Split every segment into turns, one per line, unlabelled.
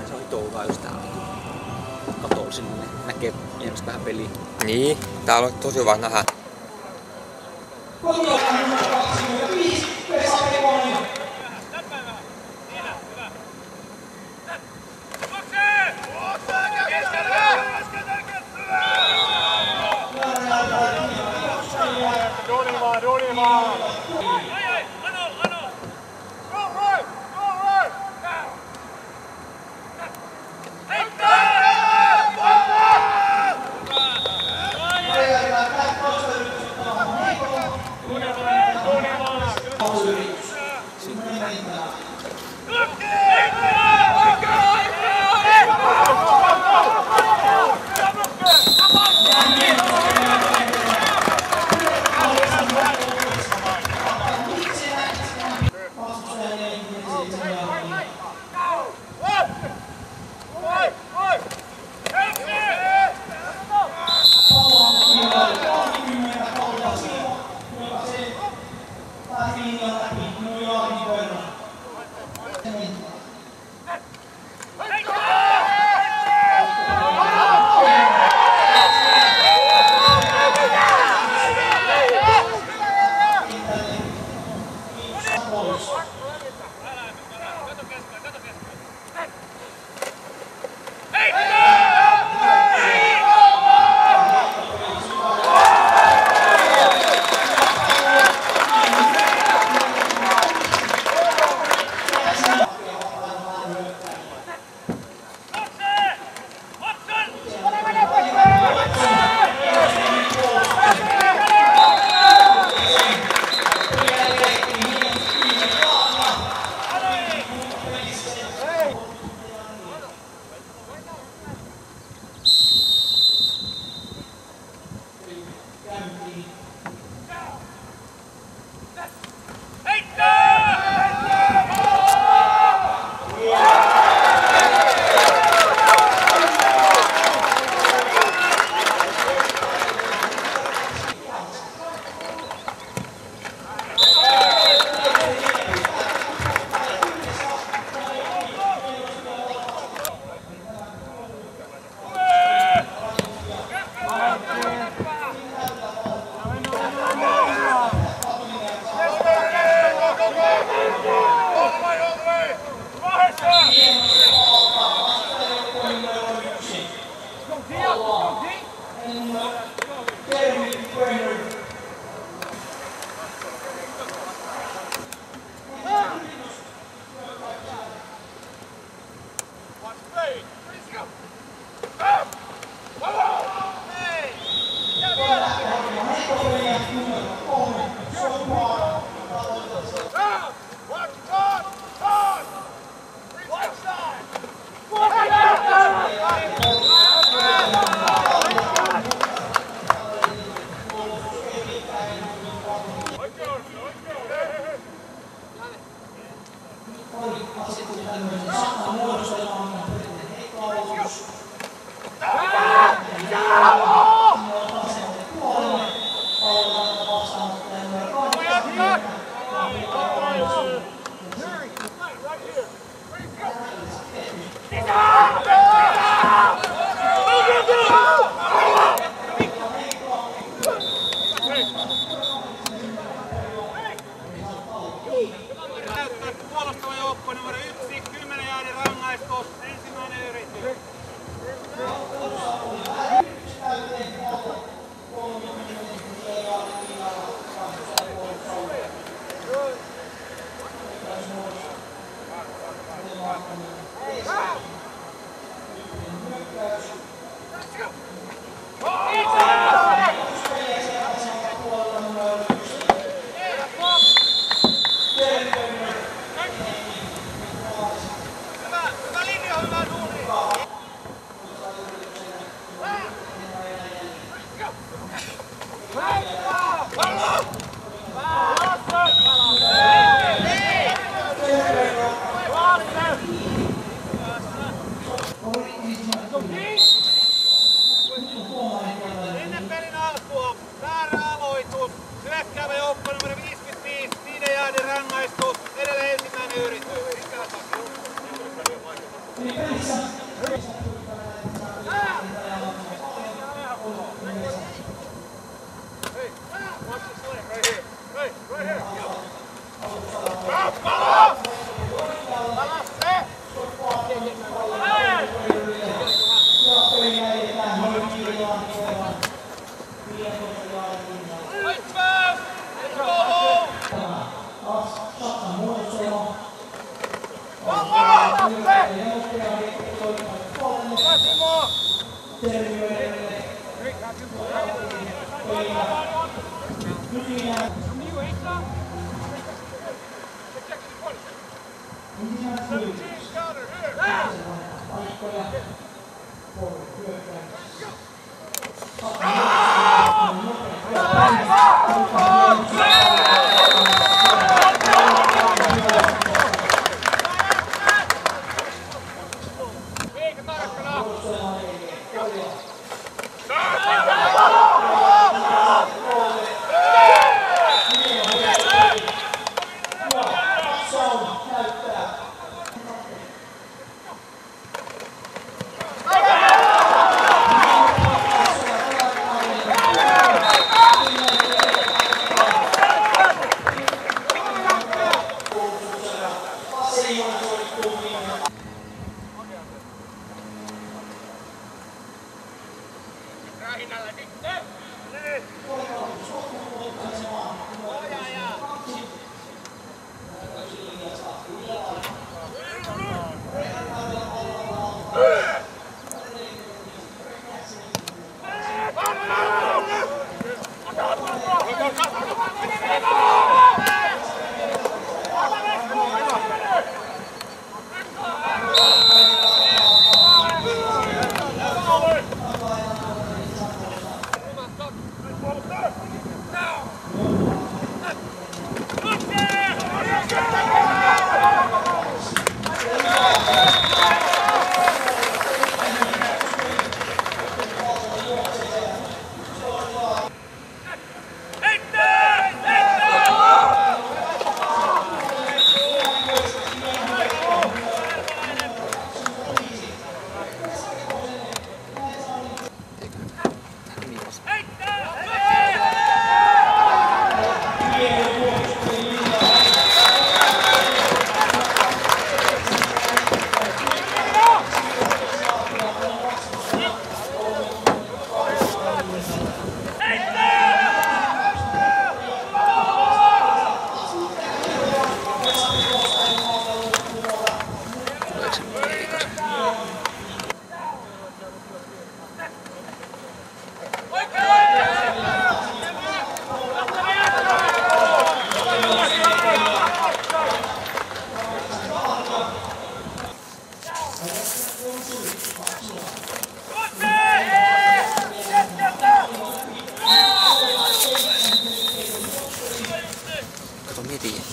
Se on toukaa just täällä katolla sinne. Näkee enemmän vähän peliä.
Niin, täällä on tosi hyvä nähdä.
Puolustava joukko numero 1, 10
ei tiedä.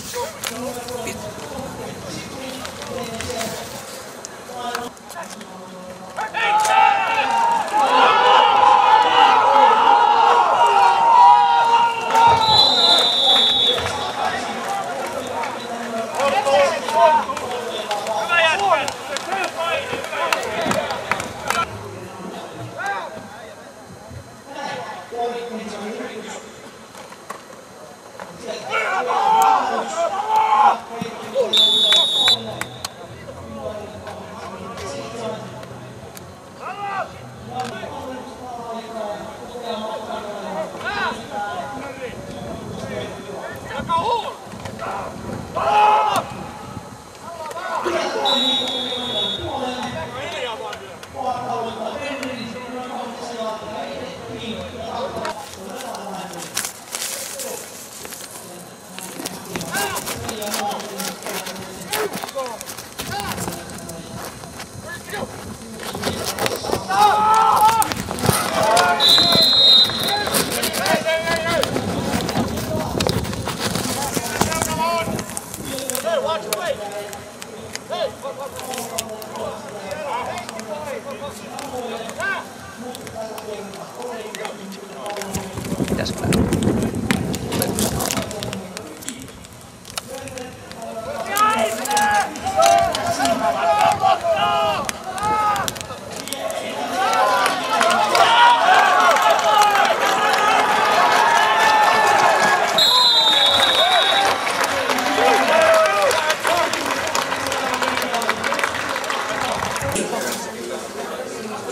Pitäisikö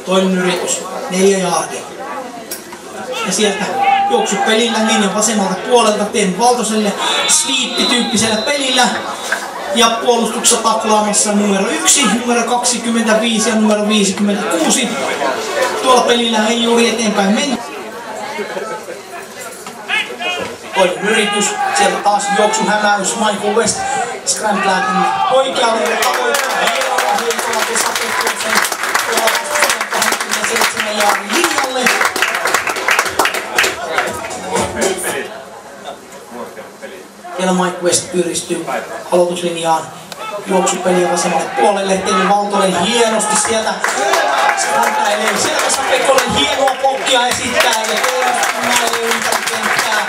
Toinen yritys, 4 jaardia. Ja sieltä juoksupelillä linjan vasemmalta puolelta teen Valtoselle sweep-tyyppisellä pelillä. Ja puolustuksessa taklaamassa numero 1, numero 25 ja numero 56. Tuolla pelillä ei juuri eteenpäin mennä. Toinen yritys, sieltä taas juoksuhämäys, Michael West scramblatin oikealle ja tavoittaa heikolla kesapettuuksen tuolla 27 jaardin linjalle. Vielä Mike West pyristyy aloituslinjaan juoksupeliä vasemmalle puolelle. Teemme Valtonen hienosti sieltä skrämpäilee selvässä Pekonen hienoa pokkia esittää ja teemme ympäri kenttää.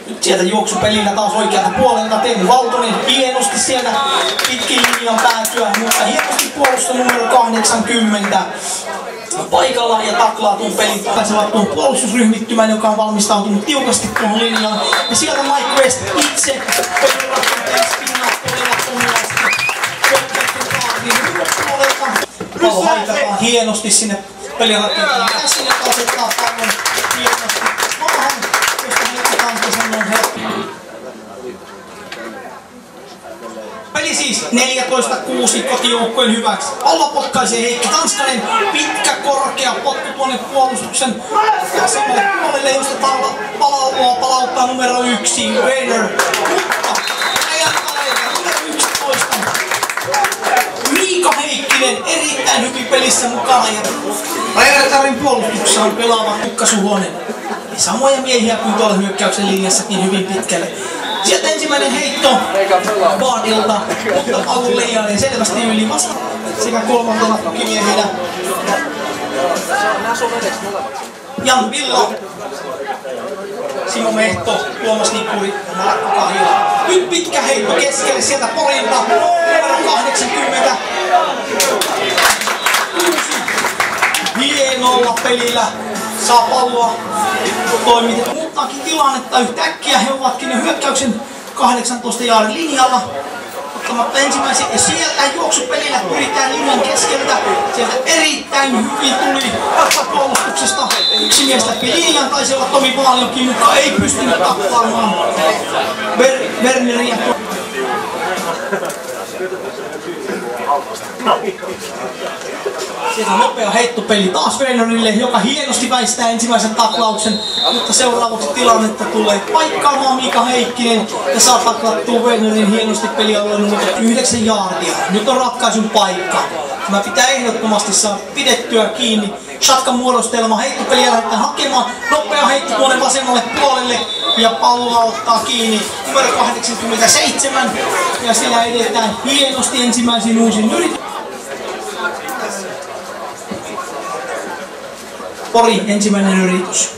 Nyt sieltä juoksupelillä taas oikealta puolelta Teemu Valtonen hienosti sieltä pitkin linjan päätyä, mutta hienosti puolusta numero 80 paikalla ja taklaa tuon pelin. Pääsevät tuon puolustusryhmittymän, joka on valmistautunut tiukasti tuohon linjaan. Ja sieltä Mike West itse pelirakenteen spinnaa todella komeasti. Pallo haitataan hienosti sinne pelirakenteen käsin, joka asettaa pallon hienosti maahan, josta heitetään tasannon helppo. Peli siis 14-6 kotijoukkojen hyväksi. Pallo potkaisee Heikki Tanskanen. Pitkä, korkea potku tuonne puolustuksen vasemmalle puolelle, josta palloa palauttaa numero 1, Werner. Mutta numero 11. Miika Heikkinen erittäin hyvin pelissä mukana. Ja Rajartarin puolustuksessa on pelaava Jukka Suhonen. Ja samoja miehiä kuin tuolla hyökkäyksen linjassakin hyvin pitkälle. Sieltä ensimmäinen heitto Baadilta, mutta pallo leijailee selvästi yli vasta sekä kolmantena tukimiehenä Jan Villa, Simo Mehto, Tuomas Nippuri ja Markku Kahila. Nyt pitkä heitto keskelle sieltä Porilta, numero 80. Hienolla pelillä saa palloa toimitettua. Muuttaakin tilannetta yhtäkkiä. He ovatkin ne hyökkäyksen 18 jaardin linjalla. Ottamatta ensimmäisen ja sieltä juoksupelillä pyritään linjan keskeltä. Sieltä erittäin hyvin tuli puolustuksesta. Yksi mies läpi linjan, taisi olla Tomi Vaalionkin, mutta ei pystynyt tappaamaan Werneriä. Sieltä on nopea heittopeli taas Wernerille, joka hienosti väistää ensimmäisen taklauksen, mutta seuraavaksi tilannetta tulee paikkaamaan Miika Heikkinen ja saa taklattua Wernerin hienosti pelialueen numero 9 jaardia. Nyt on ratkaisun paikka. Tämä pitää ehdottomasti saada pidettyä kiinni shotgun muodostelma, heittopeliä lähdetään hakemaan, nopea heitto tuonne vasemmalle puolelle ja palloa ottaa kiinni numero 87 ja siellä edetään hienosti ensimmäisiin uusiin yrityksiin. Pori ensimmäinen yritys.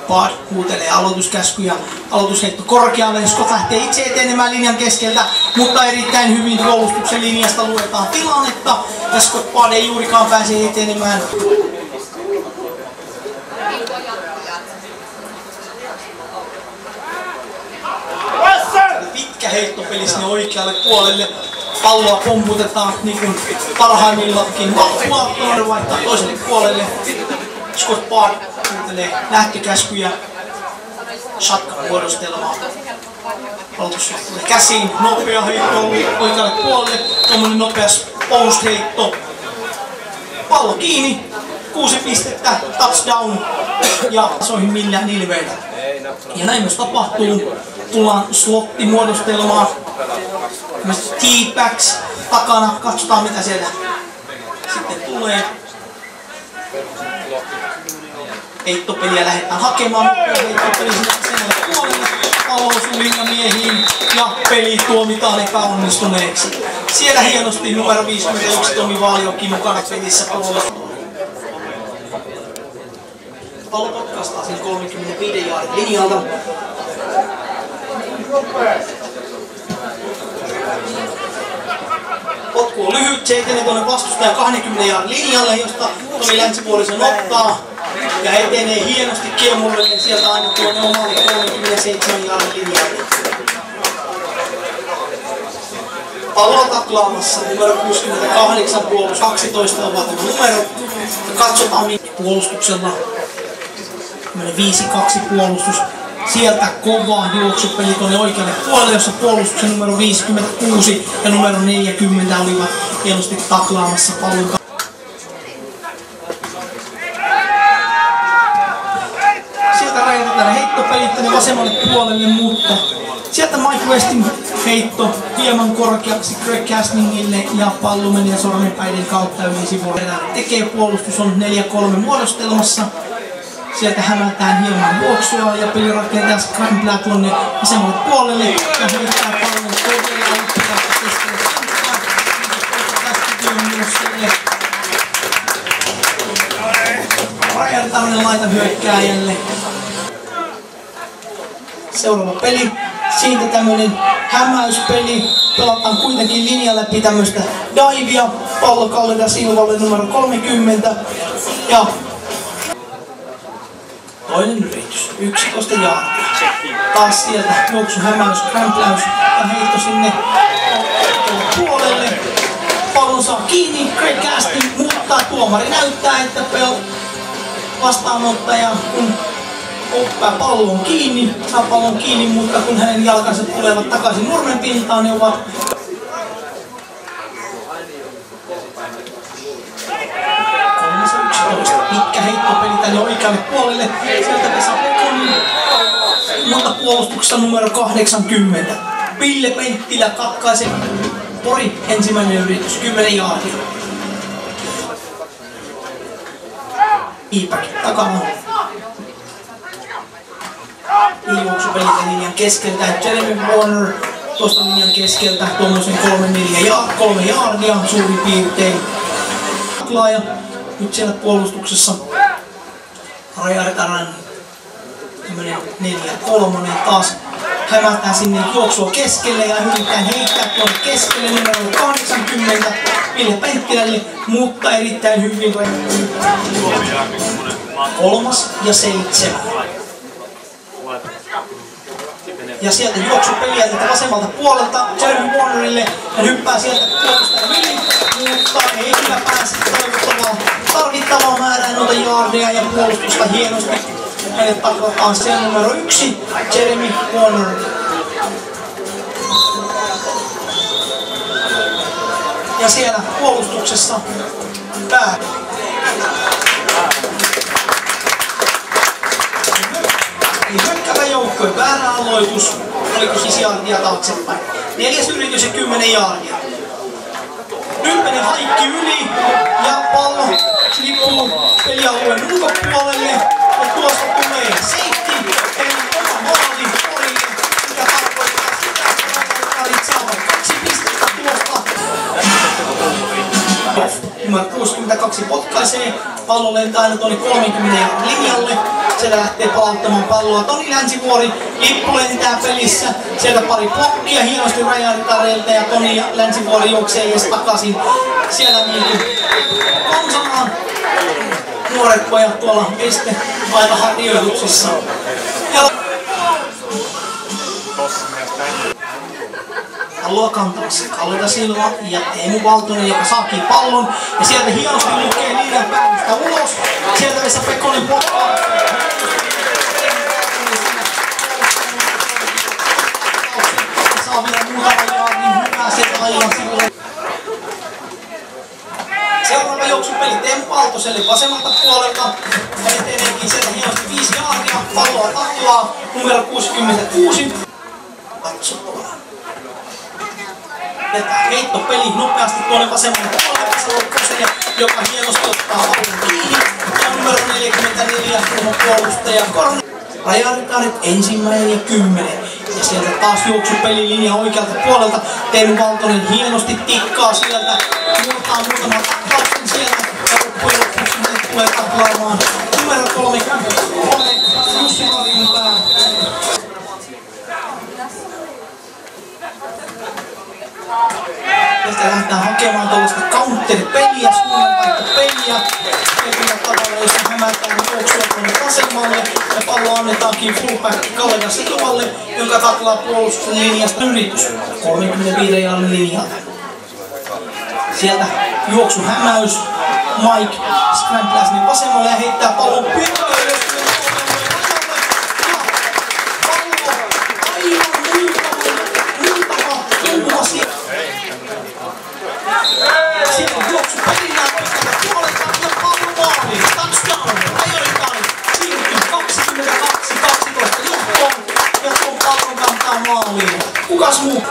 Bard huutelee aloituskäskyjä, aloitusheitto korkealle, Scott lähtee itse etenemään linjan keskeltä, mutta erittäin hyvin puolustuksen linjasta luetaan tilannetta ja Scott Bard ei juurikaan pääse etenemään. Pitkä heittopeli sinne oikealle puolelle, palloa pomputetaan niin kuin parhaimmillakin vahvaa, toinen vaihtaa toiselle puolelle, Scott Bard kuuntelee lähtökäskyjä, shotgun muodostelmaa. Aloitus tulee käsiin, nopea heitto oikealle puolelle, tuommoinen nopea post-heitto. Pallo kiinni, 6 pistettä, touchdown ja soihin millään ilveillä. Ja näin myös tapahtuu. Tullaan slottimuodostelmaan. T-backs takana, katsotaan mitä siellä sitten tulee. Heittopeliä lähdetään hakemaan, heittopeli sinne puolelle, pallo osuu linjamiehiin ja peli tuomitaan epäonnistuneeksi. Siellä hienosti numero 51 Tomi Vaalioki mukana pelissä puolella. Pallo potkaistaan siinä 35 jardin linjalta. Potku on lyhyt, se etenee tuonne vastustajan 20 jardin linjalle, josta Tomi länsipuolisen ottaa ja etenee hienosti Kiemulle sieltä aina tuonne omalle 37 jardin linjalle. Palloa taklaamassa numero 68 puolus 12 ovat numerot. Katsotaan puolustuksella 5-2 puolustus. Sieltä kovaa juoksupeli tuonne oikealle puolelle, jossa puolustuksen numero 56 ja numero 40 olivat hienosti taklaamassa pallon. Sieltä rajoitetaan heittopelit tänne vasemmalle puolelle, mutta sieltä Mike Westin heitto hieman korkeaksi Greg Casningille ja pallo menee sormenpäiden kautta yli sivulle. Tekee puolustus on 4-3 muodostelmassa. Sieltä hämätään hieman juoksua ja pelirakentaja scramblaa tuonne vasemmalle puolelle ja heittää pallon kovia ja yhtäkään keskellä kenttää. Ryan tämmönen laita hyökkääjälle. Seuraava peli. Siitä tämmönen hämäyspeli. Pelataan kuitenkin linjan läpi tämmöstä divea. Pallo Kalle da Silvalle numero 30. Ja toinen yritys, 11 jaardia. Taas sieltä juoksu, hämäys, krämpläys ja heitto sinne puolelle. Pallon saa kiinni, Greg Casting, mutta tuomari näyttää, että vastaanottaja kun oppaa pallon kiinni, saa pallon kiinni, mutta kun hänen jalkansa tulevat takaisin nurmen pintaan, ne ovat pitkä heittopeli tänne oikealle puolelle. Sieltä Vesa Pekonen, mutta puolustuksessa numero 80. Ville Penttilä katkaisee Pori ensimmäinen yritys, 10 jaardia. Iipäkin takana. Juoksupelitä linjan keskeltä. Jeremy Warner tuosta linjan keskeltä tuommoisen 3 jaardia suurin piirtein. Taklaaja nyt siellä puolustuksessa. Rajartaran 4-3 taas hämätään sinne juoksua keskelle ja yritetään heittää tuonne keskelle numero 80 Ville Penttilälle, mutta erittäin hyvin 3 ja 7. Ja sieltä juoksupeliä tätä vasemmalta puolelta Jeremy Warnerille ja hyppää sieltä puolustajan yli, mutta ei kyllä pääse tarvittavaa määrää noita jaardeja ja puolustusta hienosti. Meille taklataan sen numero 1, Jeremy Warner. Ja siellä puolustuksessa pää. Hyökkäävä joukkue, väärä aloitus, oliko 5 jaardia taaksepäin. 4. yritys ja 10 jaardia. 10 haikki yli ja pallo lippuu pelialueen ulkopuolelle. Ja tuosta tulee safety, eli oma maali Porille, mikä tarkoittaa sitä, että Rajarit saavat 2 pistettä tuosta. Numero 62 potkaisee, pallo lentää aina tuonne 30 linjalle. Se lähtee palauttamaan palloa Toni Länsivuori. Lippu lentää pelissä. Sieltä pari blokkia hienosti Rajaritareilta ja Toni ja Länsivuori juoksee edes takaisin. Siellä niinku konsanaan nuoret pojat tuolla harjoituksissa. Palloa kantamassa Kalle da Silva ja Teemu Valtonen, joka saakin pallon. Ja sieltä hienosti lukee liian päädystä ulos. Sieltä Vesa Pekkonen potkaa. Saa vielä muutama jaardin hyvää sieltä ajan sivulle. Seuraava juoksupeli Teemu Valtoselle vasemmalta puolelta. Ja eteneenkin sieltä hienosti 5 jaardia. Palloa taklaa numero 66. Katsotaan. Heittopeli nopeasti tuonne vasemmalle puolelle Salokoselle, joka hienosti ottaa pallon kiinni. Ja numero 44 puolustaja Korne. Rajaritarit 1. ja 10. Ja sieltä taas juoksupelilinja oikealta puolelta. Teemu Valtonen hienosti tikkaa sieltä. Murtaa muutaman taklauksen sieltä. Ja loppujen lopuksi tulee taklaamaan numero 33 Jussi Harjunpää. Tästä lähdetään hakemaan tuollaista counter-peliä, suunnanvaihtopeliä. Tietyllä tavalla, jossa hämätään juoksua tuonne vasemmalle. Ja pallo annetaankin fullback Kalle da Silvalle, joka taklaa puolustuksen linjasta yritys 35 jalan linjalta. Sieltä juoksuhämäys. Mike scramblaa sinne vasemmalle ja heittää pallon pitkälle. Kukas muu?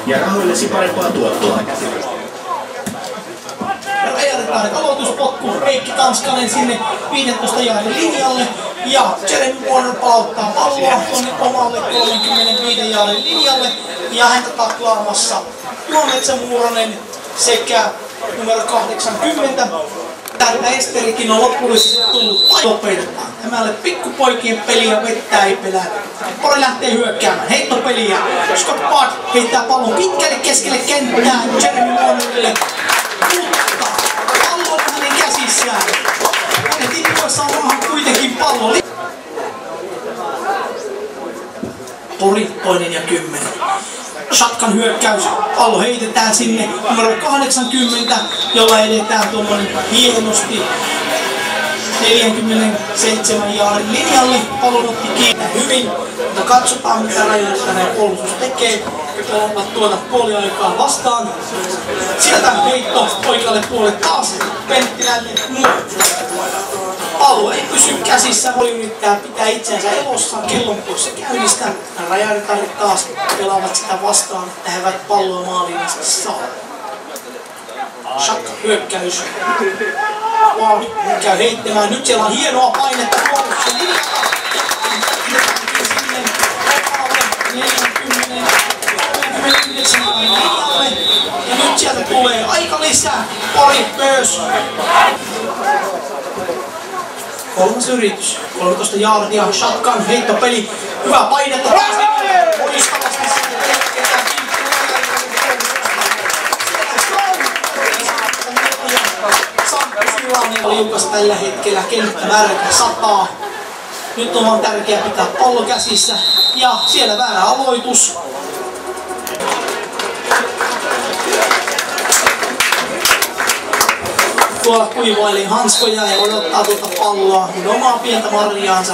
Ja rahoillesi parempaa tuottoa.
Rajaritarit aloituspotku. Heikki Tanskanen sinne 15 jahdin linjalle. Ja Jeremy Warner palauttaa palloa tuonne omalle 35 jahdin linjalle. Ja häntä taklaamassa Juha Muuranen sekä numero 80. Täältä Esterikin on lopullisesti tullut lopetetaan. Tämälle pikkupoikien peliä vettä ei pelätä. Pori lähtee hyökkäämään. Heittopeliä. Scott Bard heittää pallon pitkälle keskelle kenttää Jeremy Warnerille. Mutta pallo on hänen käsissään. Hänen tippuessa on kuitenkin pallo. Pori 2. ja 10. Shotgun hyökkäys, pallo heitetään sinne numero 80, jolla edetään tuommoinen hienosti 47 jaardin linjalle. Pallon otti kiinni hyvin, mutta katsotaan mitä Rajaritainen puolustus tekee. Ovat tuota puoliaikaa vastaan. Sieltä heitto oikealle puolelle taas Penttilälle. Pallo ei pysy käsissä, voi yrittää pitää itseänsä elossa, kellon poissa käynnistä. Rajaritarit taas pelaavat sitä vastaan, että he eivät palloa maaliin saa. Shaka hyökkäys. Wow, käy heittämään. Nyt siellä on hienoa painetta puolustuksen linjalla. Ja nyt sieltä tulee aika lisää. Pori myös. Kolmas yritys. 13 jaardia. Shotgun heittopeli. Hyvä painetta. Loistavasti tilanne on liukas tällä hetkellä. Kenttä märkä sataa. Nyt on vaan tärkeää pitää pallo käsissä. Ja siellä väärä aloitus. Tuolla kuivailee hanskoja ja odottaa tuota palloa, omaa pientä marjaansa.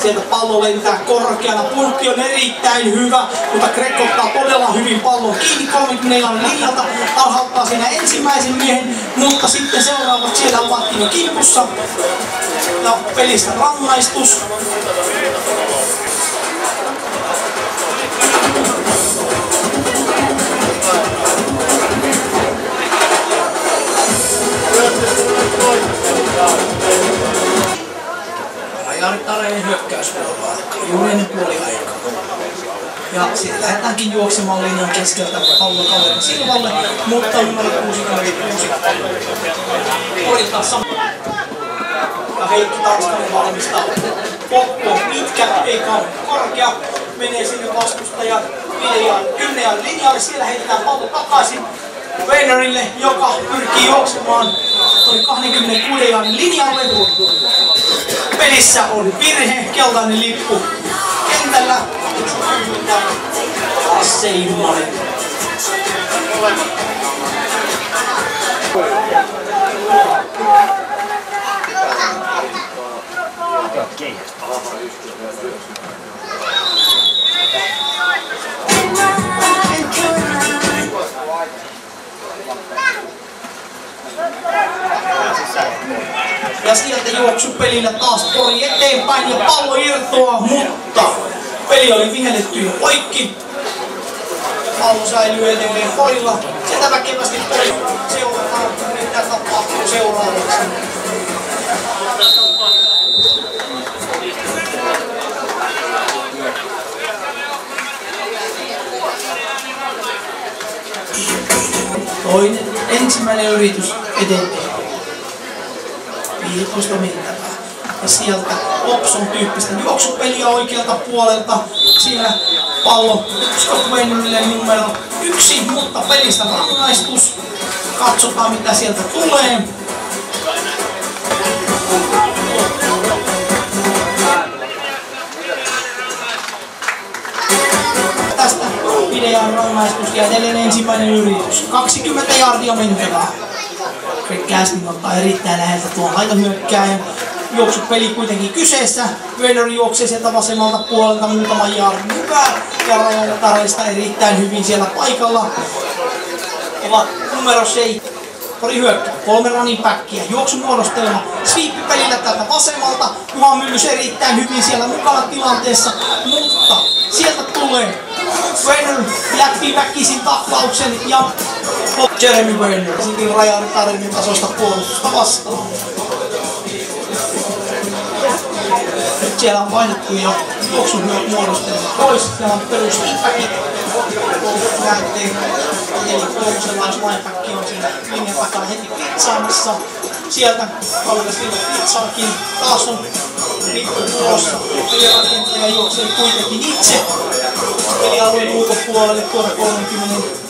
Sieltä pallo lentää korkeana. Pulkki on erittäin hyvä, mutta Greg ottaa todella hyvin pallon kiinni 30 jaardin linjalta. Tarhauttaa siinä ensimmäisen miehen, mutta sitten seuraavat siellä ovatkin jo kimpussa. Ja pelistä rangaistus. Rajarittareen hyökkäysvuoroa juuri ennen puoliaikaa. Ja sitten lähdetäänkin juoksemaan linjan keskeltä pallo Kalle Silvalle, mutta numero 66 korittaa samaa. Ja Heikki Tanskanen valmistaa. Poppo on pitkä, ei kauhean korkea. Menee sinne vastustajan 10 linjalle. Siellä heitetään pallo takaisin Weinerille, joka pyrkii juoksemaan 26 jaardin linjalle. Pelissä on virhe, keltainen lippu kentällä. Lasse Immonen. Ja sieltä juoksupelillä taas Pori eteenpäin ja pallo irtoaa, mutta peli oli vihelletty jo poikki. Pallo säilyy edelleen Porilla. Sieltä väkevästi Pori seurataan, mitä tapahtuu seuraavaksi. Toinen, ensimmäinen yritys edelleen. 15 mentävää. Ja sieltä Opson tyyppistä juoksupeliä oikealta puolelta. Siinä pallo Scott Weinerille numero 1, mutta pelistä rangaistus. Katsotaan mitä sieltä tulee. Tästä videon rangaistus ja edelleen ensimmäinen yritys. 20 jaardia mentävää. Greg Gaskin ottaa erittäin läheltä tuon laitahyökkääjän. Juoksupeli kuitenkin kyseessä. Weiner juoksee sieltä vasemmalta puolelta muutaman jaardin hyvää. Ja Rajatarista erittäin hyvin siellä paikalla. Ovat numero 7. Pori hyökkää. 3 running backia. Juoksumuodostelma. Sweep-pelillä täältä vasemmalta. Juha Myllys erittäin hyvin siellä mukana tilanteessa. Mutta sieltä tulee Weiner jätti väkisin taklauksen ja Jeremy Weiner. Sitten Rajatarinen tasoista puolustusta vastaan. Nyt siellä on painettu jo juoksun muodostelma pois. Siellä on perus feedbackit. Eli kolmosenlais-lineback on siinä linjan takana heti pitsaamassa. Sieltä Kallikas Vilma pitsaakin. Taas on lippu tulossa. Pelirakentaja juoksee kuitenkin itse pelialueen ulkopuolelle tuoda 30.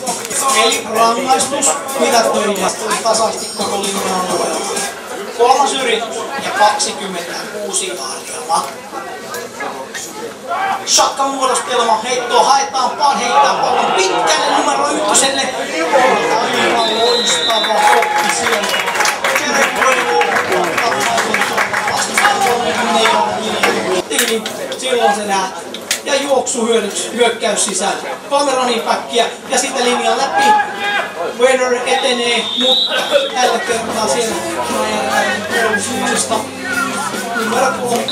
Eli rangaistus mitätöidä tasaisesti koko linjan alueella. Kolmas yritys ja 26 jaardia. Shotgun muodostelma, heittoa haetaan, heittää pallon pitkälle numero 1. Aivan loistava hoppi sieltä. Jeremy Weiner vastustaa 30 jaardia. Silloin se lähtee. Ja juoksu hyökkäys sisään. 3 running backia ja sitten linjan läpi. Weiner etenee, mutta tällä kertaa siellä puolustuksesta numero 3.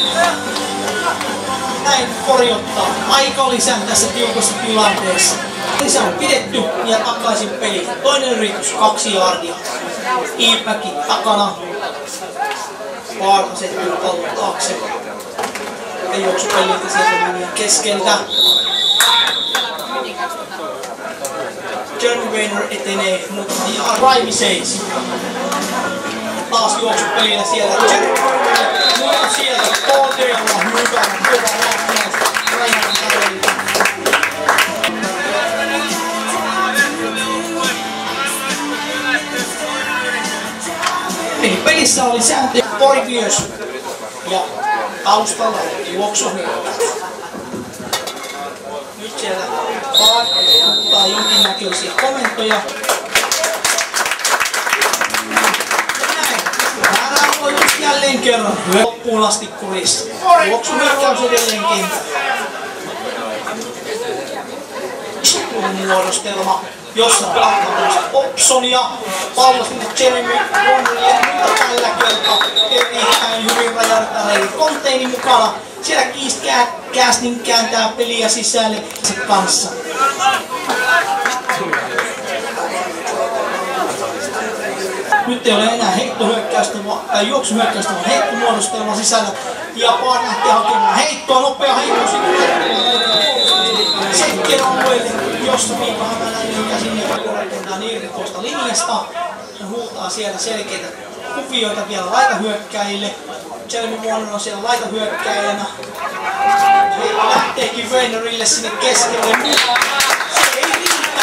Näin Pori ottaa aikalisän tässä tiukassa tilanteessa. Lisä on pidetty ja takaisin peli. Toinen yritys, 2 jaardia. Iipäki takana. Vaara asettuu pallon taakse. Ja juoksupeliltä sieltä linjan keskeltä. Jeremy Weiner etenee, mutta Raimi seis. Taas juoksupelillä siellä Jeremy Weiner, mutta sieltä todella hyvä lähtiäis Rajanan tarjoilta. Eli pelissä oli sääntö Pori myös. Ja taustalla juoksuhyökkäys. Nyt siellä ottaa jonkinnäköisiä komentoja. Ja näin. Väärä aloitus jälleen kerran loppuun asti kurissa. Juoksuhyökkäys edelleen kentällä. Muodostelma, jossa pelataan Opsonia, pallo sinne Jeremy Connerille, mutta tällä kertaa erittäin hyvin rajartareili Containin mukana. Siellä Casting kääntää peliä sisälle se kanssa. Nyt ei ole enää heittohyökkäystä tai juoksuhyökkäystä, vaan heittomuodostelma sisällä. Ja Paar lähtee hakemaan heittoa, nopea heitto Sekkien alueelle, jossa Miika Hämäläinen käsin rakentaa irti tuosta linjasta. Hän huutaa siellä selkeitä kuvioita vielä laitahyökkäjille. Jeremy Warner on siellä laitahyökkäjänä. Heitto lähteekin Weinerille sinne keskelle. Se ei riitä.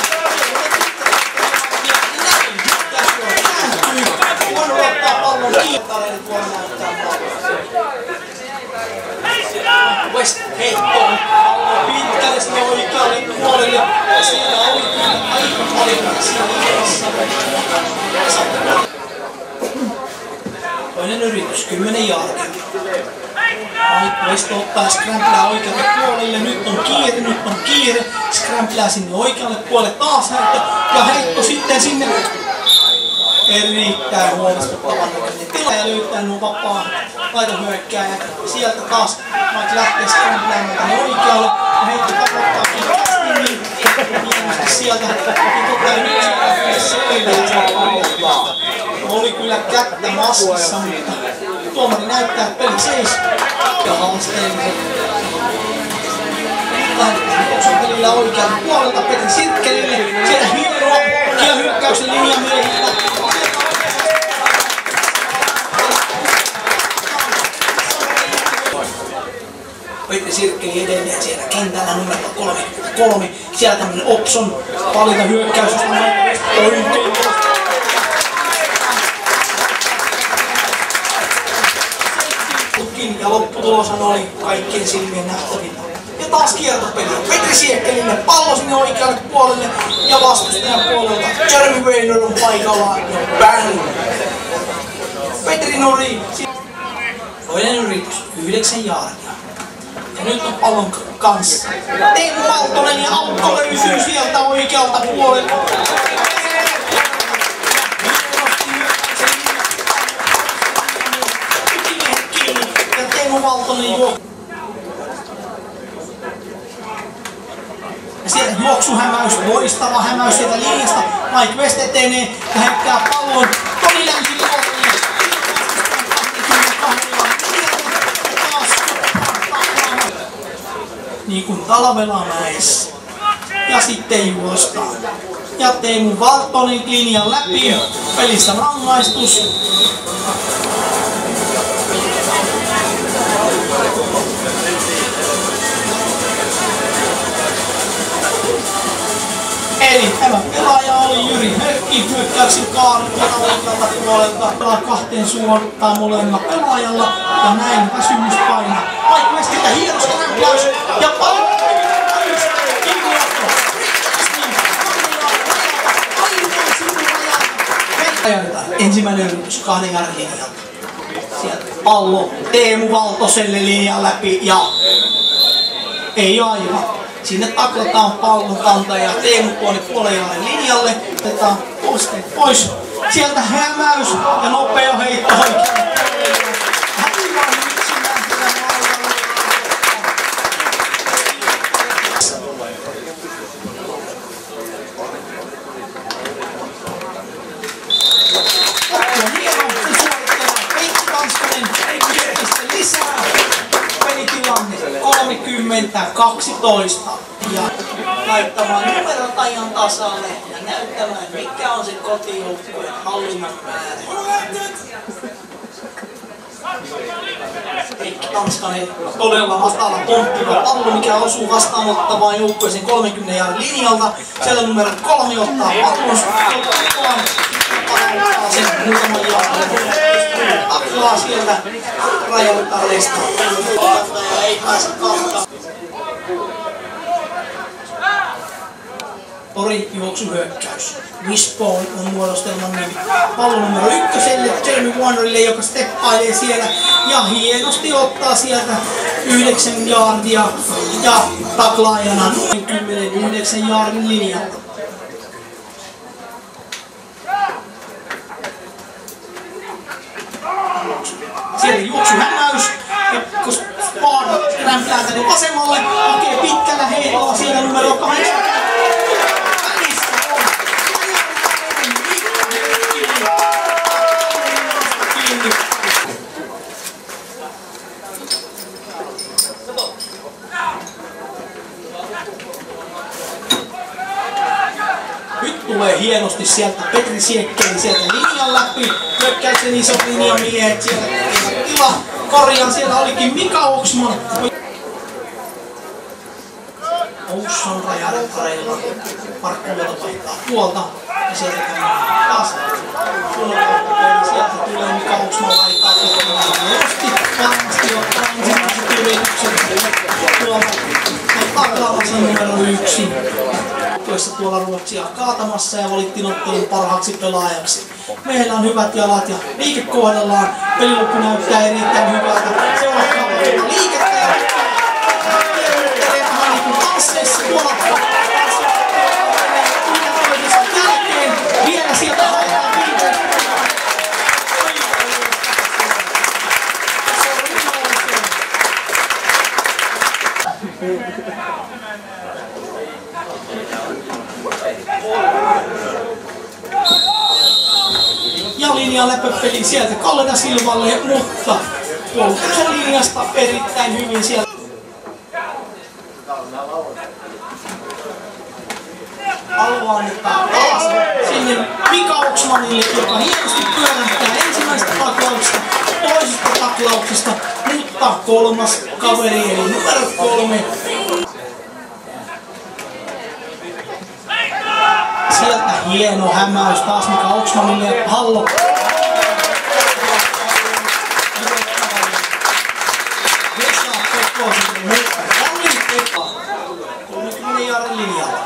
Warner ottaa pallon kiinni. Tuolla näyttää pallon. West heittoon. Pitkälle sinne oikealle puolelle. Ja siellä oli aika paljon toinen yritys, 10 jaardia. West ottaa Scramblea oikealle puolelle. Nyt on kiire. Scramblea sinne oikealle puolelle. Taas näyttö. Ja heitto sitten sinne. Erittäin huolestuttavan näköinen tila ja löytää nuo vapaa laitahyökkääjät. Sieltä taas Mike lähtee Scrambleamaan tänne oikealle. Ja heitto tapottaakin Castingin. Hienosti sieltä. Oli kyllä kättä maskissa, mutta tuomari näyttää, että peli seis. Ja haasteellinen. Lähdetään pelillä oikealta puolelta Petri Sirkkelille. Siellä hienoa hyökkäyksen linjamiehiltä. Petri Sirkkeli edelleen siellä kentällä numero 33. Siellä tämmönen Opson valinta hyökkäys, josta oikein. Ja lopputuloshan oli kaikkien silmien nähtävillä. Ja taas kiertopeli. Petri Siekkelille pallo sinne oikealle puolelle ja vastustajan puolelta Jeremy Weiner on paikallaan ja bang! Petri Nori. Toinen yritys, 9 jaardia. Ja nyt on pallon kanssa. Teemu Valtonen ja Aukko löysyy sieltä oikealta puolelta. Ja Teemu Valtonen juo. Ja siellä juoksuhämäys, loistava hämäys sieltä linjasta. Mike West etenee ja heittää pallon Toni Länsille. Niin kuin Talvelamäessä. Ja sitten juostaan. Ja Teemu Valtonen linjan läpi. Pelissä rangaistus. Eli tämä pelaaja oli Jyri Hökki, hyökkäyksen kaartia oikealta puolelta, pelaa kahteen suorittaa molemmilla pelaajalla ja näin väsymys painaa. Mike Westiltä hienosti rämpläys ja pallo! Ensimmäinen yritys 2 jardin linjalta. Sieltä pallo Teemu Valtoselle linjan läpi ja ei aivan. Sinne taklataan pallon kantaja Teemu tuonne puolen linjalle. Otetaan posteet pois. Sieltä hämäys ja nopea heitto oikein. Pelitilanne 30-12 ja laittamaan numerot ajan tasalle ja näyttämään mikä on se kotijoukkueen hallinnan määrä. Heikki Tanskanen todella matala ponttiva pallo, mikä osuu vastaanottavaan joukkueeseen 30 jardin linjalta. Siellä numero 3 ottaa pallon suuntaan. Palauttaa sen muutaman jardin. Taklaa sieltä rajoittareista. Ei pääse kahta. Pori juoksuhyökkäys. Wishbone on muodostelman nimi. Pallo numero 1 Jeremy Warnerille, joka steppailee siellä ja hienosti ottaa sieltä 9 jaardia ja taklaajana noin 10-9 jaardin linjalta. Siellä juoksuhämäys ja kun Spahn rämplää tänne vasemmalle, hakee pitkällä heitolla siellä numero 8. Nyt tulee hienosti sieltä Petri Siekkeli sieltä linjan läpi. Hyökkäyksen isot linjamiehet sieltä tekevät tila. Korjaan siellä olikin Mika Oksman. Ousson rajareilla. Parkkuvelta vaihtaa puolta. Ja sieltä käydään taas. Sieltä tulee Mika Oksman laittaa kokonaan hienosti. Varmasti ottaa ensimmäiset yritykset. Tuolta taklaamassa numero 1. Tuolla Ruotsia kaatamassa ja valittiin ottelun parhaaksi pelaajaksi. Meillä on hyvät jalat ja liike kohdellaan. Pelilukku näyttää erittäin hyvältä. Seuratkaa liikettä ja vähän niin kuin tansseissa tuolla jälkeen. Vielä sieltä haetaan viiteen. Ja linja läpöpeli sieltä Kalle da Silvalle, mutta puolustuksen linjasta erittäin hyvin sieltä. Pallo annetaan taas sinne Mika Oksmanille, joka hienosti pyörähtää ensimmäisestä taklauksesta, toisesta taklauksesta, mutta kolmas kaveri eli numero 3. Sieltä hieno hämäys taas Mika Oksmanille ja pallo. Vesa Pekoselle heittää Rallin Eka 30 jaardin linjalla.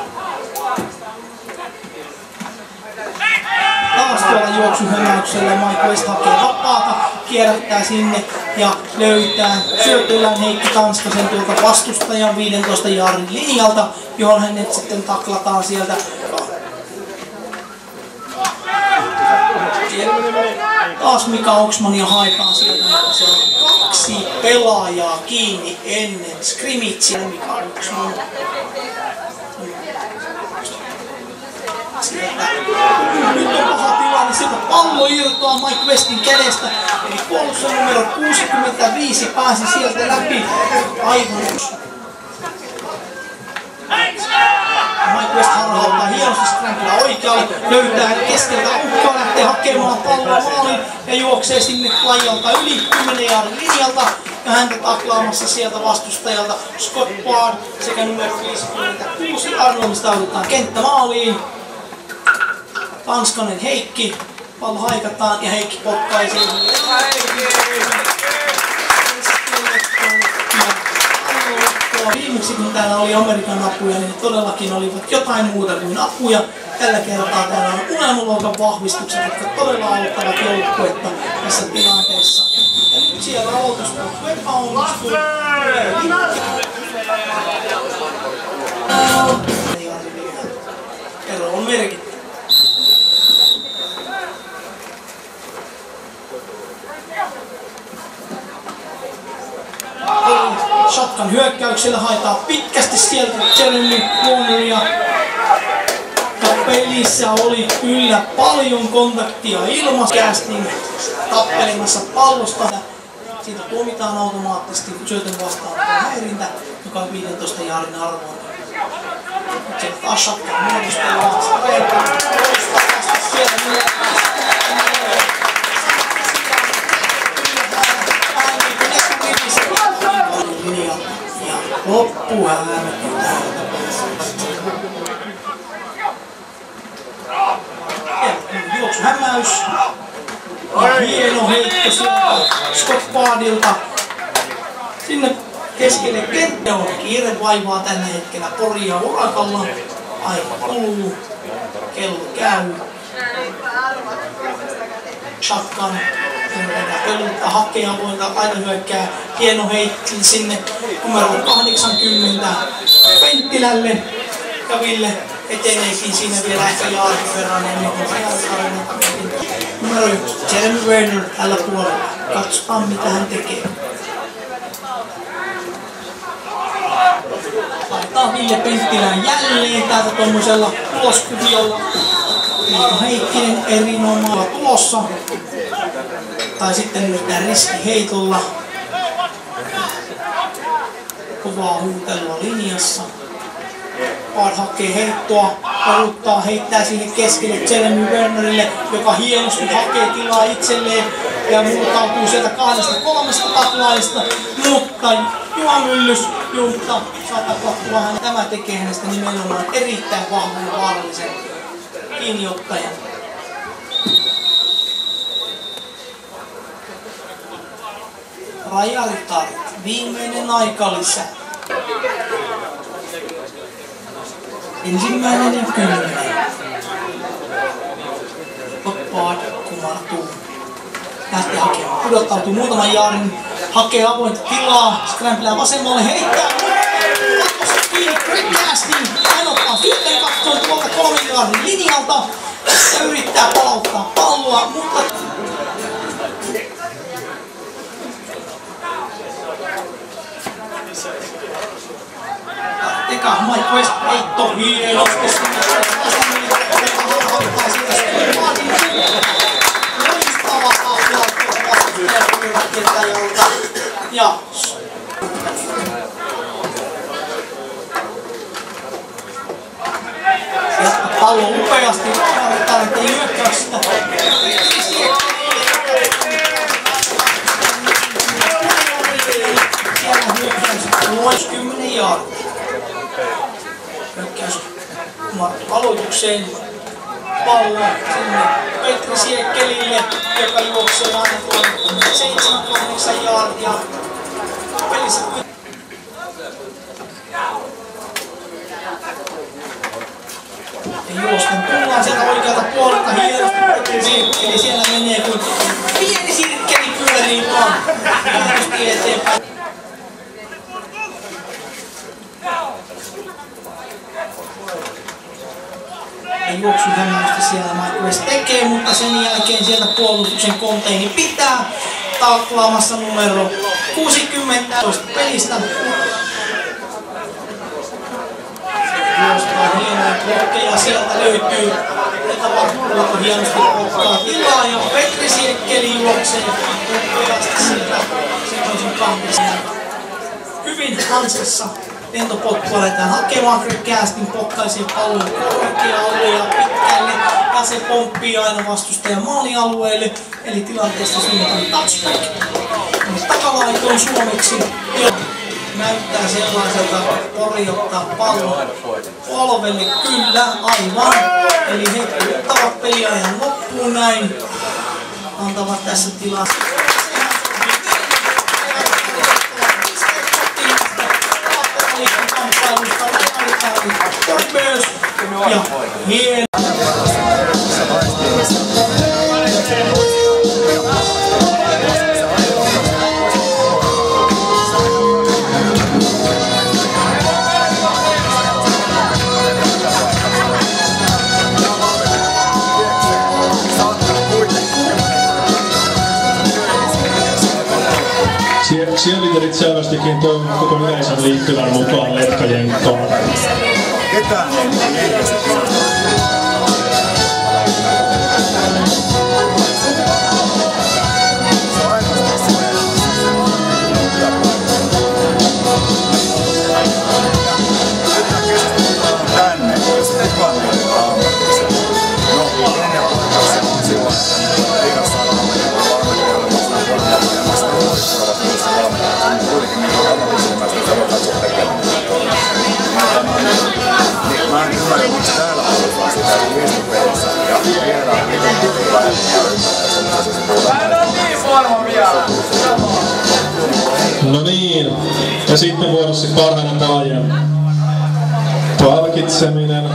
Taas tuolla juoksuhämäyksellä Mike West hakee vapaata, kierrättää sinne ja löytää syötöllään Heikki Tanskasen tuolta vastustajan 15 jaardin linjalta, johon hänet sitten taklataan sieltä. Taas Mika Oksmania haetaan sieltä, mutta se on 2 pelaajaa kiinni ennen scrimmagea. Mika Oksman. Sieltä. Nyt on paha tilanne, sieltä pallo irtoaa Mike Westin kädestä. Eli puolustus numero 65 pääsi sieltä läpi. Aivan. Mike West harhauttaa hienosti Scramblea oikealle, löytää keskeltä uhkaa, lähtee hakemaan palloa maaliin ja juoksee sinne lajalta yli 10 jaardin linjalta ja häntä taklaamassa sieltä vastustajalta Scott Bard sekä numero 56 Arnoldistaudutaan kenttämaaliin. Tanskanen Heikki, pallo haikataan ja Heikki potkaisee. Viimeksi kun täällä oli Amerikan apuja, niin todellakin olivat jotain muuta kuin apuja. Tällä kertaa täällä on unelmaluokan vahvistukset, jotka todella auttavat joukkuetta tässä tilanteessa. Ja nyt siellä aloituspotku epäonnistuu. Ero on merkittävä. Shotgun hyökkäyksellä haetaan pitkästi sieltä Jeremy Warneria. Ja pelissä oli kyllä paljon kontaktia ilmassa. Casting tappelemassa pallosta. Siitä tuomitaan automaattisesti syötön vastaanottoon häirintä, joka on 15 jaardin arvoinen. Nyt sieltä taas shotgun muodostellaan. Loppu juoksuhämäys. Ja hieno heitto sieltä Scott Bardilta. Sinne keskelle kenttä on kiire vaivaa tällä hetkellä Poria Urakalla. Aika kuluu. Kello käy. Shotgun. Peluttaa, hakee avointa, aina hyökkää. Hieno heitti sinne numero 80 Penttilälle. Ja Ville eteneekin siinä vielä ehkä jaartin verran ennen kuin numero 1, Jeremy Werner tällä puolella. Katsotaan mitä hän tekee. Laittaa Ville Penttilään jälleen täältä tommosella tuloskuviolla. Miika Heikkinen erinomaalla tulossa. Tai sitten yritetään riskiheitolla. Kovaa huutelua linjassa. Bard hakee heittoa, peluttaa, heittää siihen keskelle Jeremy Wernerille, joka hienosti hakee tilaa itselleen ja murtautuu sieltä 2-3 taklaista, mutta Juha Myllys Juntta saa taklattua hän. Tämä tekee hänestä nimenomaan erittäin vahvan ja vaarallisen kiinniottajan. Rajalitarit, viimeinen aika lisää. Ensimmäinen ja 10. Bard kumartuu. Lähtee hakemaan. Pudottautuu muutaman jaarin. Hakee avointa tilaa. Scramblää vasemmalle. Heittää. Tuossa kiinni. Casting. Hän ottaa sitten katsoen tuolta 3 jaarin linjalta. Ja yrittää palauttaa palloa. Mutta Teka Mike West heitto hienosti sinne ottaa siitä Stefaanin loistava vastustajalta ja pallo upeasti vaaditaan ettei hyökkäystä siellä hyökkäys 10 jaardia. Hyökkäys aloitukseen. Pallo sinne Petri Siekkelille, joka juoksee aina tuonne 7-8 jaardia. Pelissä ja juosten tullaan sieltä oikealta puolelta hienosti. Petri Siekkeli siellä menee kun pieni sirkkeli pyörii vaan hienosti eteenpäin. Juoksu hämmästi siellä Mike West tekee, mutta sen jälkeen sieltä puolustuksen konteini pitää taklaamassa numero 60 pelistä. Juostaa hienoja blokkeja, sieltä löytyy etapakkuulla hienosti ottaa tilaa ja Petri Siekkeli juoksee nopeasti sieltä semmoisen kampissa. Hyvin hanskassa. Lentopotku aletaan hakemaan, Casting potkaisee pallon korkealle ja pitkälle ja se pomppii aina vastustajan maalialueelle, eli tilanteesta suunnataan touchback. Takalaitoon suomeksi ja näyttää sellaiselta Pori ottaa pallon polvelle, kyllä, aivan. Eli he ottavat peliajan loppuun näin, antavat tässä tilassa. Ja hieno.
Cheerleaderit selvästikin toivovat koko yleisön liittyvän mukaan letkajenkkaan.
Ketään ei jenkistä. Tänne, jos kukaan ei ole ammatissa. No, ennen vuotta silloin liigassa on valmentajalle vastaan valmentajalle ja vastaan valmentajalle. Kuitenkin niin ammatillisemmasta sanotaan sun tekemään. Mä en ymmärrä, miksi täällä halutaan sitä viestipelissä ja vieraan miten pitää lähemmin ja ymmärrä semmoista.
No niin, ja sitten vuorossa parhainen pelaaja. Palkitseminen.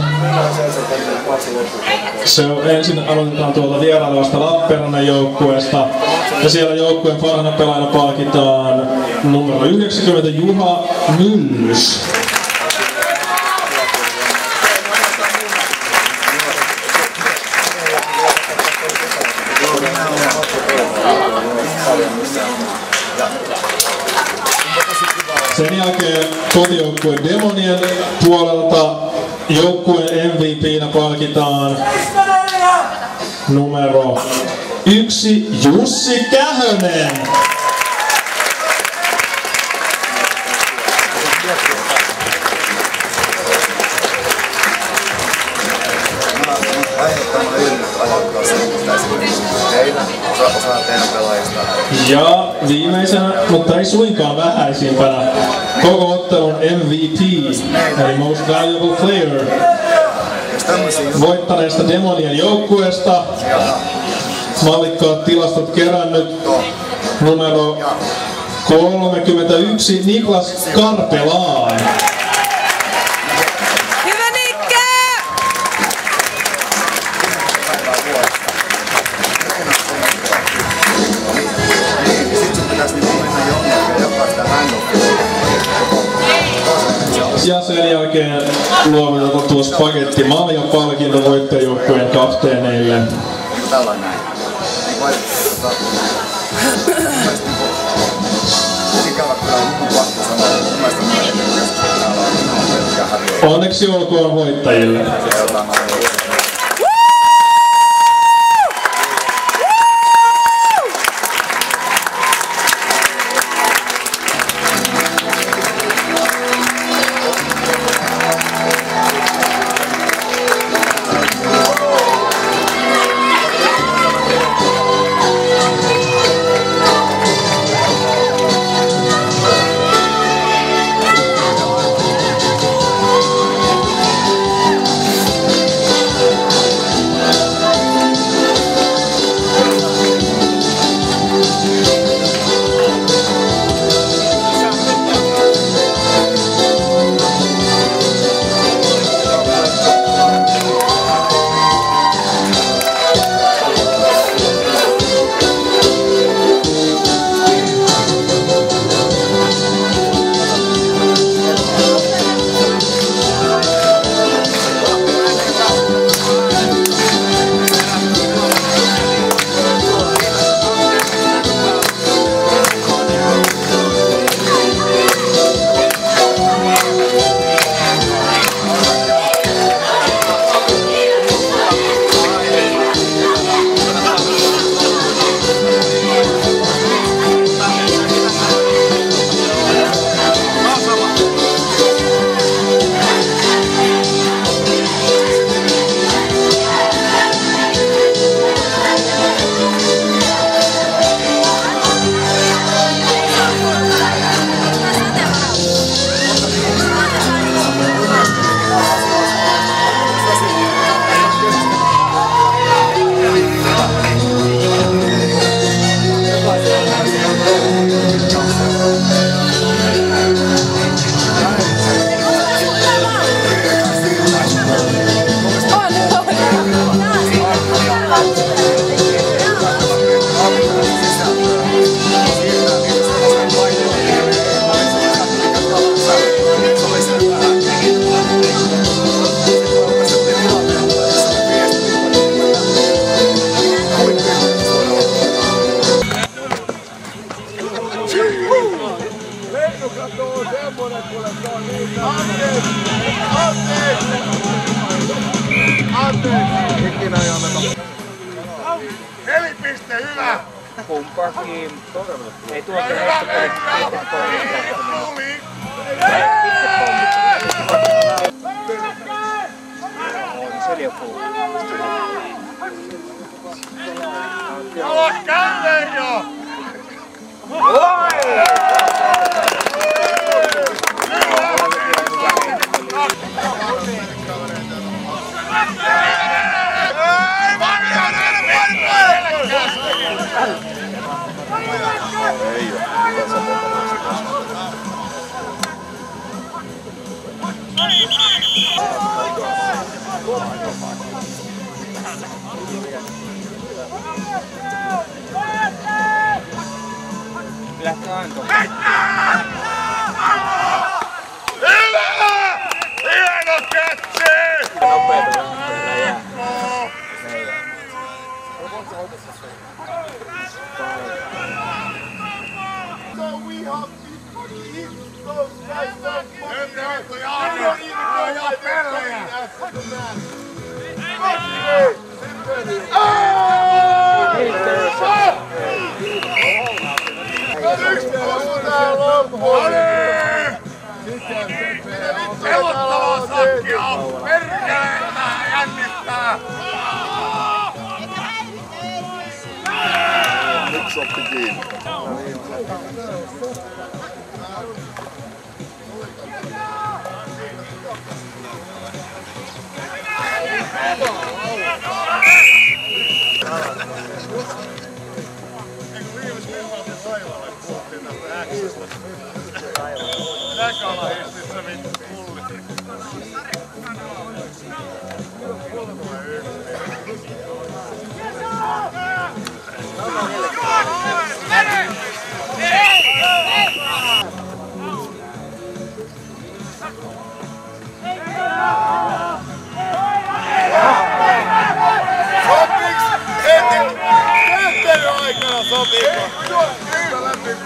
Se on, ensin aloitetaan tuolta vierailevasta Lappeenrannan joukkueesta. Ja siellä joukkueen parhaana pelaajana palkitaan numero 90 Juha Myllys. Sen jälkeen kotijoukkueen Demonien puolelta joukkueen MVP:nä palkitaan numero 1 Jussi Kähönen. Ja viimeisenä, mutta ei suinkaan vähäisimpänä, koko ottelun MVP, eli Most Valuable Player, voittaneesta Demonien joukkueesta, mallikkaat tilastot kerännyt, numero 31 Niklas Karpelaan. Ja sen jälkeen luovutetaan tuo spagetti Malja-palkinto voittajajoukkueen kapteeneille. Onneksi olkoon voittajille.
Kumpakin. Ei tuo
Ei ole.
Anton.
Hieno ketsi!
Nopeeta lähteellä jää.
Pelottavaa sakkia! Perkele! Jännittää! Nyt soppi kiinni.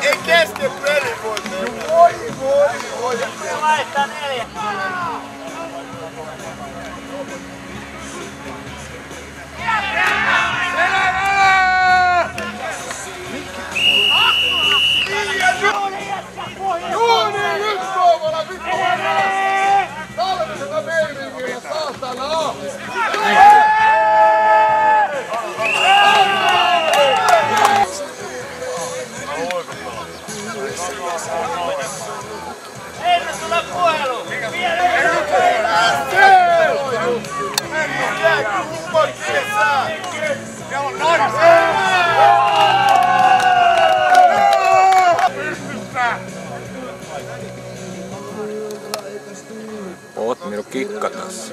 Ei kesken pelin voi mennä. Voi. Se laittaa 4. Juuni nyt Kouvola vittu! Talvisella meininkillä saatana!
Ennen sulla puhelu!
Oot minun kikkatas.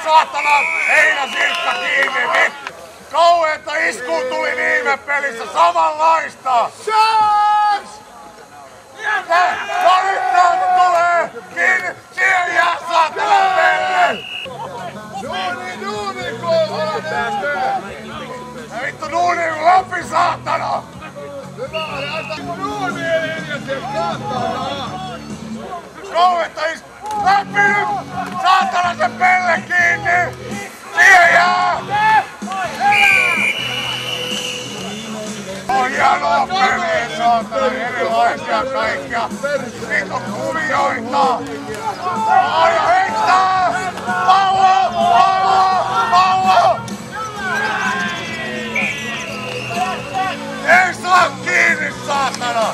Saatana heinäsilkka kiinni vittu! Kauheeta iskuun tuli viime pelissä samanlaista! Chance! Valitaan tulee kiinni! Siihen jää saatana pelle! Duuni Kouvola näkee! Ja vittu duuni läpi saatana! Hyvä, antaa duuni linjasi saatana! Kauheeta iskuun! Läpi nyt! Saatana se pelle kiinni! Siihen jää! On hienoa peliä, saatana, erilaisia kaikkia. Nyt on kuvioita! Aina heittää! Pallo! Ei saa kiinni, saatana!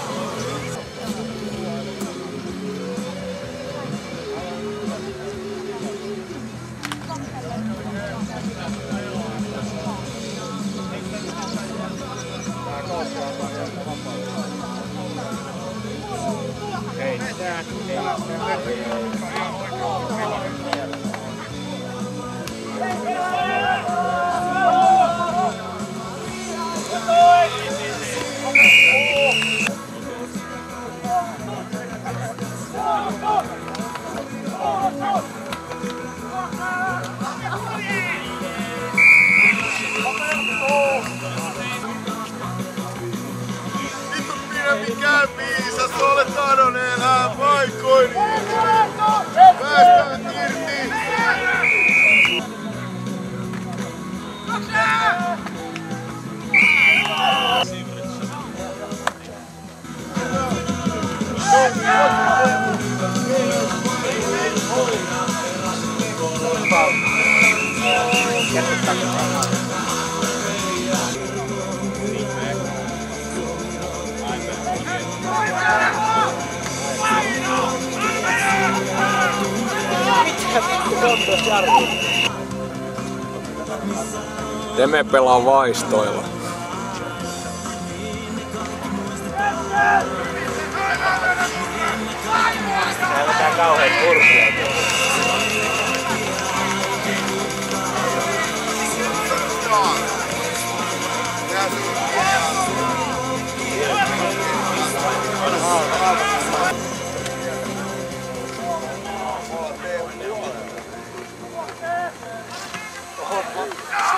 Mikään viisas, olet kadonneena paikoin. Päästään irti.
Mitä vittu on tuossa Jarkki?
Teme pelaa vaistoilla.
Tää vetää kauheet kursia.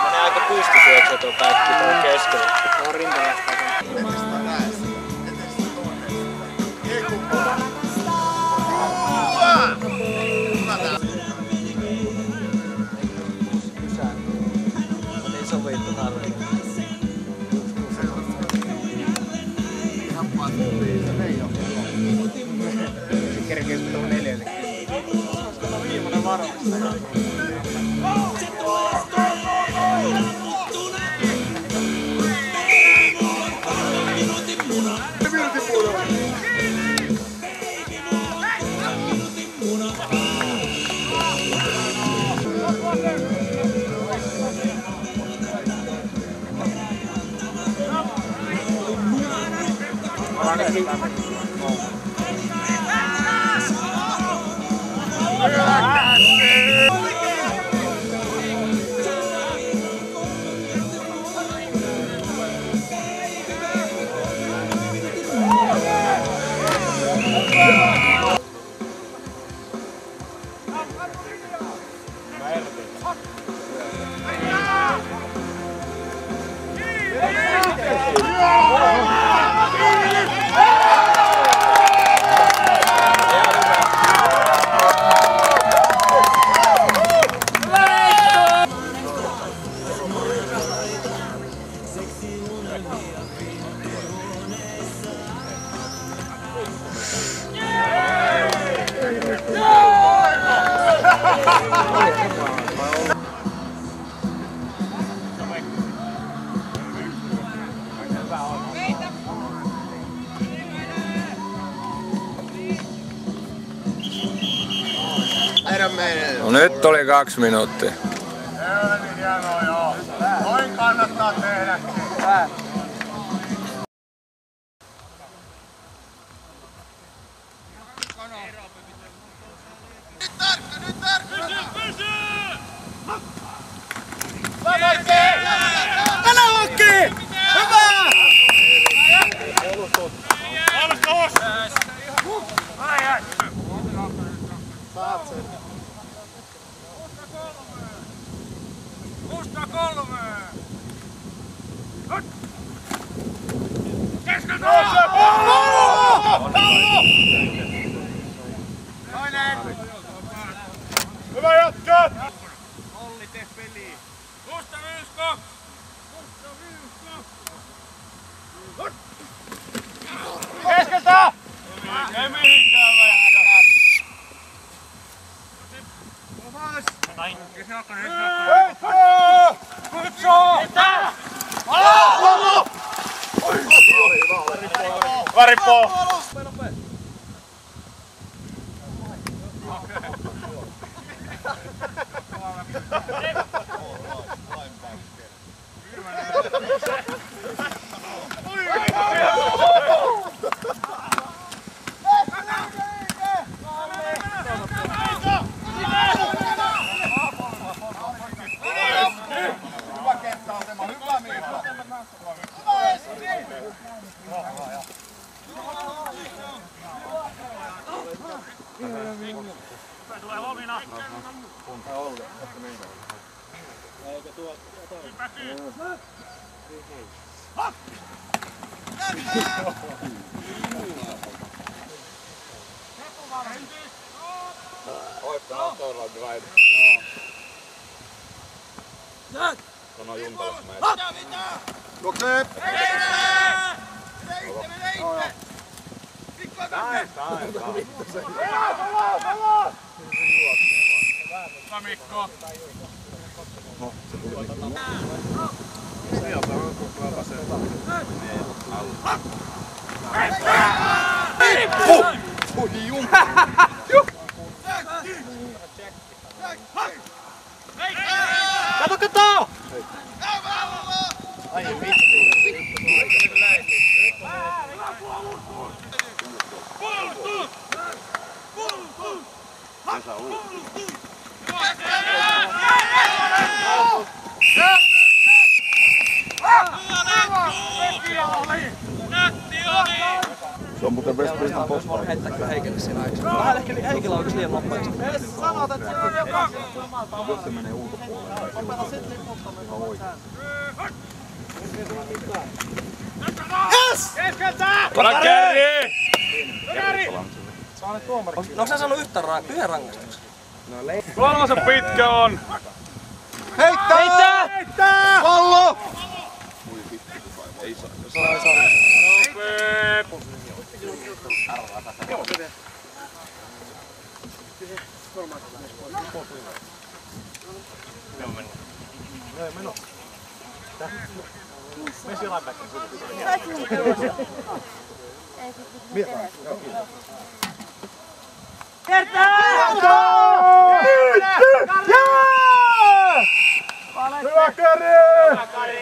Menee aika pystysyöksä tuo päikki tuolla keskellä. Tuo on rintalähtää. Ei sovittu tarvitse. Kerkeis tuohon 40. Tämä on viimeinen varoista.
No nyt oli 2 minuuttia.
Helvetin hienoa joo. Noin kannattaa tehdäkin. Nyt tarkka! Pysy! Kanavakki! Hyvä! Saat sen. Musta 3! Keskeltä! Toinen! Hyvä jatka! Olli, tee peliä! Musta 5-2! Keskeltä! Ei mihinkään väjätkää! Varippo! Hyvä kenttäasema, hyvä Miikka! Tulee Homina! Eikä tuo...
Oitte on todella drive. Kun on juntalassa meitä.
Juoksee!
Näin.
Hyvä Mikko!
Sieltä on koko vasemmalta.
Oi jum! Kato!
Se on muuten Westbridgen postaari.
Heittääkö Heikelle siinä aikaisemmin? Vähän ehkä Heikillä on liian nopeasti.
Jos se menee ulkopuolelle, niin silloin se on ihan oikein.
Yes! Keskeltä!
Kärri!
No sä saanut yhden rangaistuksen?
Kolmosen pitkä on!
Heittää!
Heittää!
Pallo!
Ei saa.
Hyvä Kari!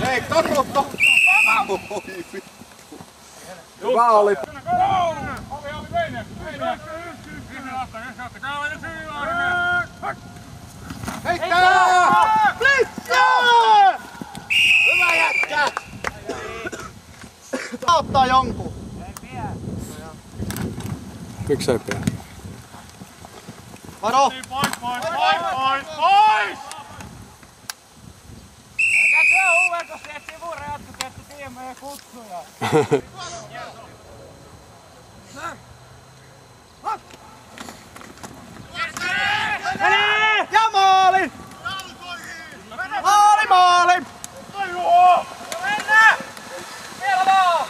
Hei, torrutto!
Hyvä oli!
Heittää! Blitzaa! Hyvä jätkä! Ottaa jonkun.
Miksei pidä?
Varo!
Pois!
Älkää se uuden, kun sieltä sivurajattu, että siihen meidän kutsuja. Ja maali! Maali! Mennä! Vielä vaan!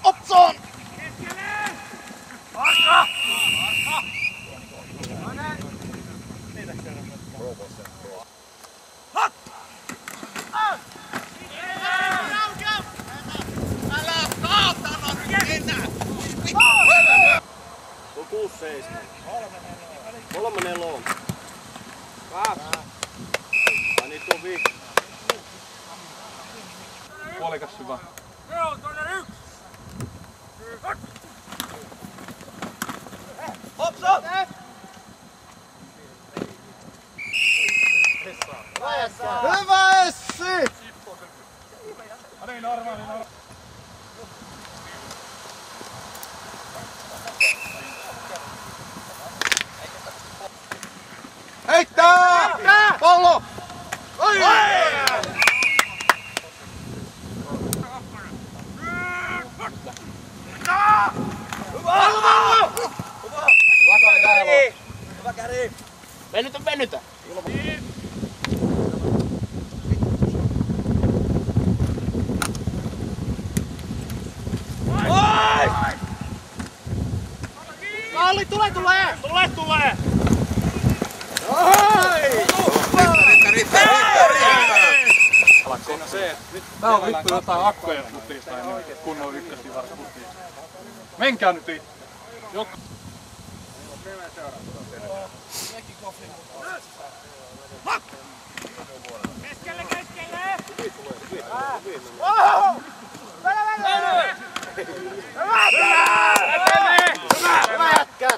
Opson!
On 6-7. 3-4 on. Ja niitä on 5.
Puolikas hyvä.
Opson! Hyvä Essi! Heittää! Pallo! Oi!
Hyvä Kärri!
Venytä!
Kalli, tulee!
Tulee! Siinä on se, että nyt tää on vittu jotain akkoja futista ennen kunnon ykkösdivaris futista. Menkää nyt itse.
Keskelle! Hyvä jätkä!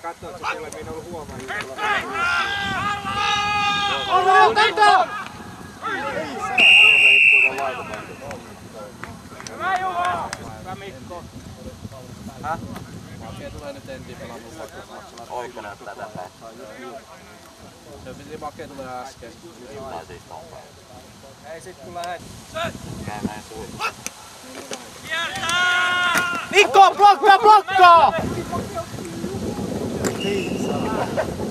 Katso, että se tulee minä ollut huomaan.
Hyvä Juha!
Hyvä Mikko.
Makee tulee nyt entiin pelannut vakuusmaksilla.
Oikko näyttää tällä?
Se piti Makee tulee äsken.
Ei sit kun lähet.
Käymään suuri.
Mikko, blokkaa!
Thank you.